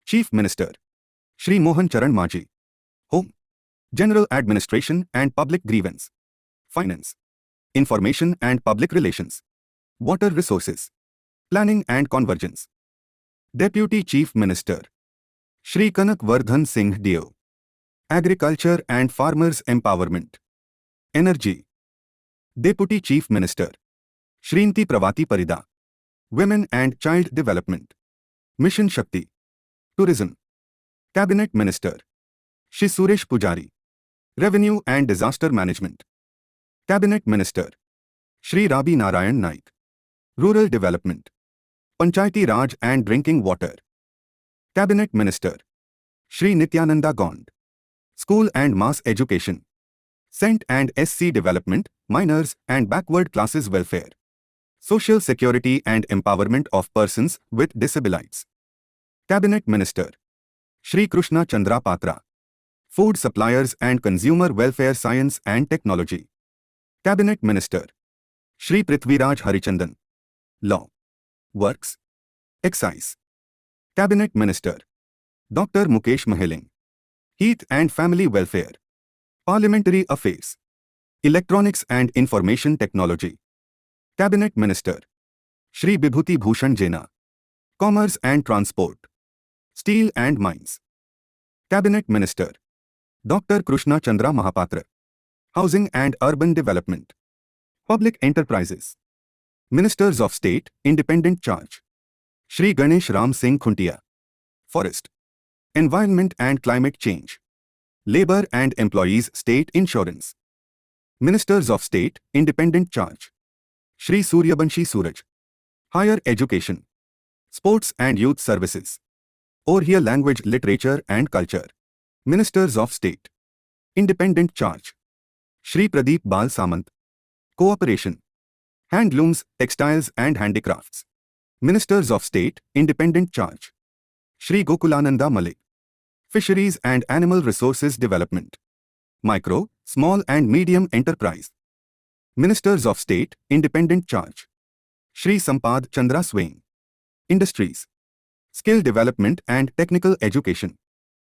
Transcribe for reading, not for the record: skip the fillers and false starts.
Chief Minister Shri Mohan Charan Majhi. Home, General Administration and Public Grievance. Finance, Information and Public Relations. Water Resources, Planning and Convergence. Deputy Chief Minister Shri Kanak Vardhan Singh Dio. Agriculture and Farmers Empowerment. Energy. Deputy Chief Minister Shrimati Pravati Parida. Women and Child Development. Mission Shakti. Tourism. Cabinet Minister Shi Suresh Pujari. Revenue and Disaster Management. Cabinet Minister Shri Rabi Narayan Naik. Rural Development. Panchayati Raj and Drinking Water. Cabinet Minister Shri Nityananda Gond. School and Mass Education. Cent and SC Development, Minors and Backward Classes Welfare. Social Security and Empowerment of Persons with Disabilities. Cabinet Minister Shri Krushna Chandra Patra. Food Suppliers and Consumer Welfare Science and Technology. Cabinet Minister Shri Prithiviraj Harichandan. Law, Works, Excise. Cabinet Minister Dr. Mukesh Mahaling. Heath and Family Welfare. Parliamentary Affairs. Electronics and Information Technology. Cabinet Minister Shri Vibhuti Bhushan Jaina. Commerce and Transport. Steel and Mines. Cabinet Minister Dr. Krushna Chandra Mahapatra. Housing and Urban Development. Public Enterprises. Ministers of State, Independent Charge Shri Ganesh Ram Singh Khuntia. Forest, Environment and Climate Change. Labor and Employees State Insurance. Ministers of State, Independent Charge Shri Suryabanshi Suraj. Higher Education. Sports and Youth Services. Oriya Language, Literature and Culture. Ministers of State, Independent Charge Shri Pradeep Bal Samant. Cooperation. Handlooms, Textiles and Handicrafts. Ministers of State, Independent Charge Shri Gokulananda Malik. Fisheries and Animal Resources Development. Micro, Small and Medium Enterprise. Ministers of State, Independent Charge Shri Sampad Chandra Swain. Industries. Skill Development and Technical Education.